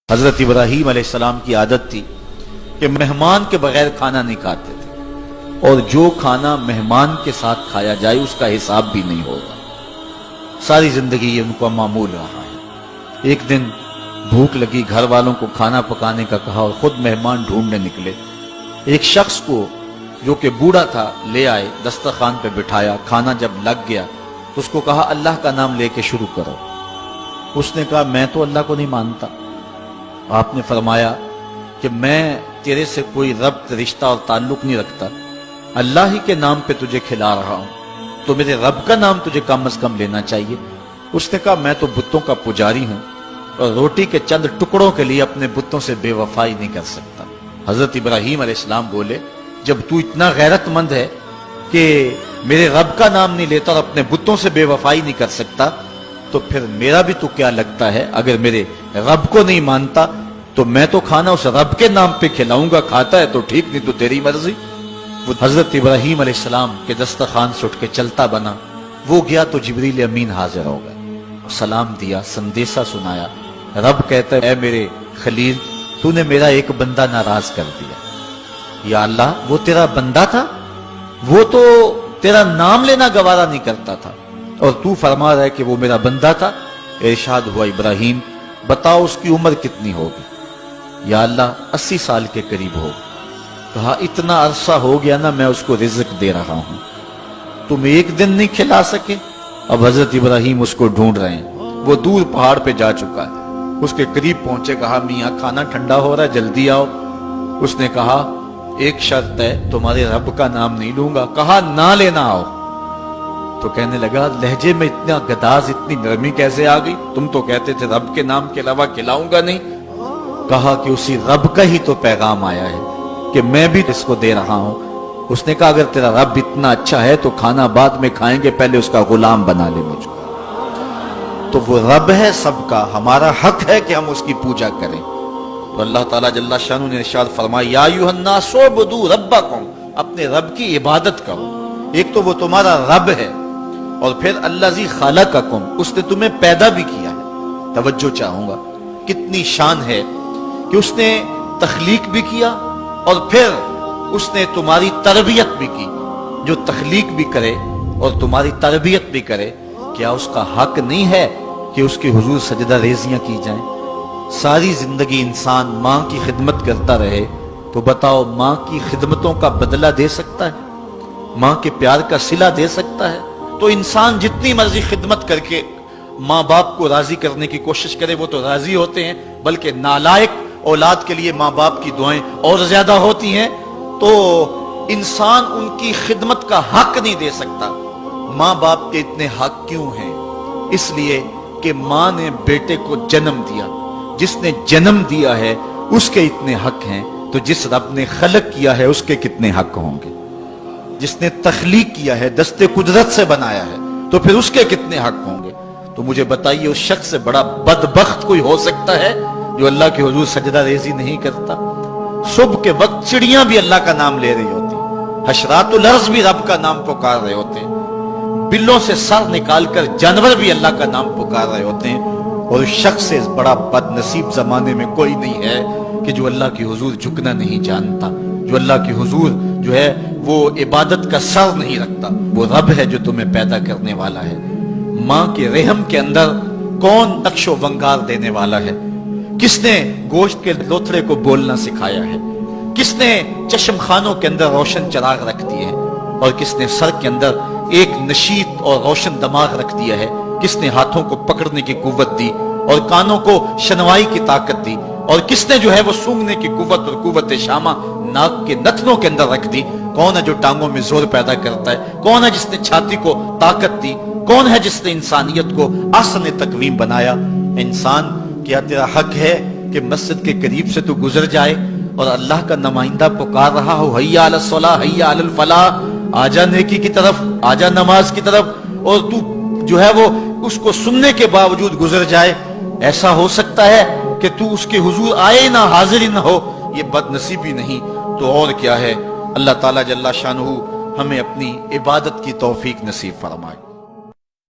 حضرت ابراہیم علیہ السلام کی عادت تھی کہ مہمان کے بغیر کھانا نہیں کھاتے تھے، اور جو کھانا مہمان کے ساتھ کھایا جائے اس کا حساب بھی نہیں ہوگا۔ ساری زندگی یہ ان کو معمول رہا ہے۔ ایک دن بھوک لگی، گھر والوں کو کھانا پکانے کا کہا اور خود مہمان ڈھونڈنے نکلے۔ ایک شخص کو جو کہ بوڑھا تھا لے آئے، دسترخوان پہ بٹھایا، کھانا جب لگ گیا تو اس کو کہا اللہ کا نام لے کے شروع کرو۔ اس نے کہا میں تو اللہ کو نہیں مانتا۔ آپ نے فرمایا کہ میں تیرے سے کوئی ربط، رشتہ اور تعلق نہیں رکھتا، اللہ ہی کے نام پہ تجھے کھلا رہا ہوں، تو میرے رب کا نام تجھے کم از کم لینا چاہیے۔ اس نے کہا میں تو بتوں کا پجاری ہوں اور روٹی کے چند ٹکڑوں کے لیے اپنے بتوں سے بے وفائی نہیں کر سکتا۔ حضرت ابراہیم علیہ السلام بولے جب تو اتنا غیرت مند ہے کہ میرے رب کا نام نہیں لیتا اور اپنے بتوں سے بے وفائی نہیں کر سکتا، تو پھر میرا بھی تو کیا لگتا ہے، اگر میرے رب کو نہیں مانتا تو میں تو کھانا اس رب کے نام پہ کھلاؤں گا، کھاتا ہے تو ٹھیک، نہیں تو تیری مرضی۔ وہ حضرت ابراہیم علیہ السلام کے دسترخوان سے اٹھ کے چلتا بنا، وہ گیا تو جبریل امین حاضر ہو گئے، سلام دیا، سندیسہ سنایا۔ رب کہتا ہے اے میرے خلیل، تو نے میرا ایک بندہ ناراض کر دیا۔ یا اللہ، وہ تیرا بندہ تھا، وہ تو تیرا نام لینا گوارا نہیں کرتا تھا، اور تو فرما رہا ہے کہ وہ میرا بندہ تھا۔ ارشاد ہوا ابراہیم بتاؤ اس کی عمر کتنی ہوگی؟ یا اللہ 80 سال کے قریب ہوگی۔ کہا اتنا عرصہ ہو گیا نا میں اس کو رزق دے رہا ہوں، تم ایک دن نہیں کھلا سکے؟ اب حضرت ابراہیم اس کو ڈھونڈ رہے ہیں، وہ دور پہاڑ پہ جا چکا ہے۔ اس کے قریب پہنچے، کہا میاں کھانا ٹھنڈا ہو رہا ہے، جلدی آؤ۔ اس نے کہا ایک شرط ہے، تمہارے رب کا نام نہیں لوں گا۔ کہا نہ لینا آؤ۔ تو کہنے لگا لہجے میں اتنا گداز، اتنی نرمی کیسے آ گئی؟ تم تو کہتے تھے رب کے نام کے علاوہ کھلاؤں گا نہیں۔ کہا کہ اسی رب کا ہی تو پیغام آیا ہے کہ میں بھی اس کو دے رہا ہوں۔ اس نے کہا اگر تیرا رب اتنا اچھا ہے تو کھانا بعد میں کھائیں گے، پہلے اس کا غلام بنا لے مجھ کو۔ تو وہ رب ہے سب کا، ہمارا حق ہے کہ ہم اس کی پوجا کریں۔ تو اللہ تعالیٰ جل شانہ نے ارشاد فرمایا یا ایھا الناس اعبدوا ربکم، اپنے رب کی عبادت کرو۔ ایک تو وہ تمہارا رب ہے، اور پھر الذی خلقکم، اس نے تمہیں پیدا بھی کیا ہے۔ توجہ چاہوں گا، کتنی شان ہے کہ اس نے تخلیق بھی کیا اور پھر اس نے تمہاری تربیت بھی کی۔ جو تخلیق بھی کرے اور تمہاری تربیت بھی کرے، کیا اس کا حق نہیں ہے کہ اس کے حضور سجدہ ریزیاں کی جائیں؟ ساری زندگی انسان ماں کی خدمت کرتا رہے تو بتاؤ ماں کی خدمتوں کا بدلہ دے سکتا ہے؟ ماں کے پیار کا صلہ دے سکتا ہے؟ تو انسان جتنی مرضی خدمت کر کے ماں باپ کو راضی کرنے کی کوشش کرے وہ تو راضی ہوتے ہیں، بلکہ نالائق اولاد کے لیے ماں باپ کی دعائیں اور زیادہ ہوتی ہیں۔ تو انسان ان کی خدمت کا حق نہیں دے سکتا۔ ماں باپ کے اتنے حق کیوں ہیں؟ اس لیے کہ ماں نے بیٹے کو جنم دیا، جس نے جنم دیا ہے اس کے اتنے حق ہیں، تو جس رب نے خلق کیا ہے اس کے کتنے حق ہوں گے؟ جس نے تخلیق کیا ہے، دست قدرت سے بنایا ہے، تو پھر اس کے کتنے حق ہوں گے؟ تو مجھے بتائیے اس شخص سے بڑا بدبخت کوئی ہو سکتا ہے جو اللہ کے حضور سجدہ ریزی نہیں کرتا؟ صبح کے وقت چڑیاں بھی اللہ کا نام لے رہی ہوتی، حشرات الارض بھی رب کا نام پکار رہے ہوتے ہیں، بلوں سے سر نکال کر جانور بھی اللہ کا نام پکار رہے ہوتے ہیں، اور اس شخص سے بڑا بد نصیب زمانے میں کوئی نہیں ہے کہ جو اللہ کے حضور جھکنا نہیں جانتا، جو اللہ کے حضور جو ہے وہ عبادت کا سر نہیں رکھتا۔ وہ رب ہے جو تمہیں پیدا کرنے والا ہے۔ ماں کے رحم کے اندر کون نقش و ونگار دینے والا ہے؟ کس نے گوشت کے لوتھڑے کو بولنا سکھایا ہے؟ کس نے چشم خانوں کے اندر روشن چراغ رکھ دیے ہیں؟ اور کس نے سر کے اندر ایک نشیط اور روشن دماغ رکھ دیا ہے؟ کس نے ہاتھوں کو پکڑنے کی قوت دی اور کانوں کو شنوائی کی طاقت دی؟ اور کس نے جو ہے وہ سونگھنے کی قوت اور قوت شامہ ناک کے نتنوں کے اندر رکھ دی؟ کون ہے جو ٹانگوں میں زور پیدا کرتا ہے؟ کون ہے جس نے چھاتی کو طاقت دی؟ کون ہے جس نے انسانیت کو احسن تقویم بنایا؟ انسان، کیا تیرا حق ہے کہ مسجد کے قریب سے تو گزر جائے اور اللہ کا نمائندہ پکار رہا ہو حی علی الصلاۃ حی علی الفلاح، آجا نیکی کی طرف، آجا نماز کی طرف، اور تو جو ہے وہ اس کو سننے کے باوجود گزر جائے؟ ایسا ہو سکتا ہے کہ تو اس کے حضور آئے نہ، حاضر ہی نہ ہو؟ یہ بد نصیبی نہیں تو اور کیا ہے؟ اللہ تعالیٰ جل شانہ ہمیں اپنی عبادت کی توفیق نصیب فرمائے۔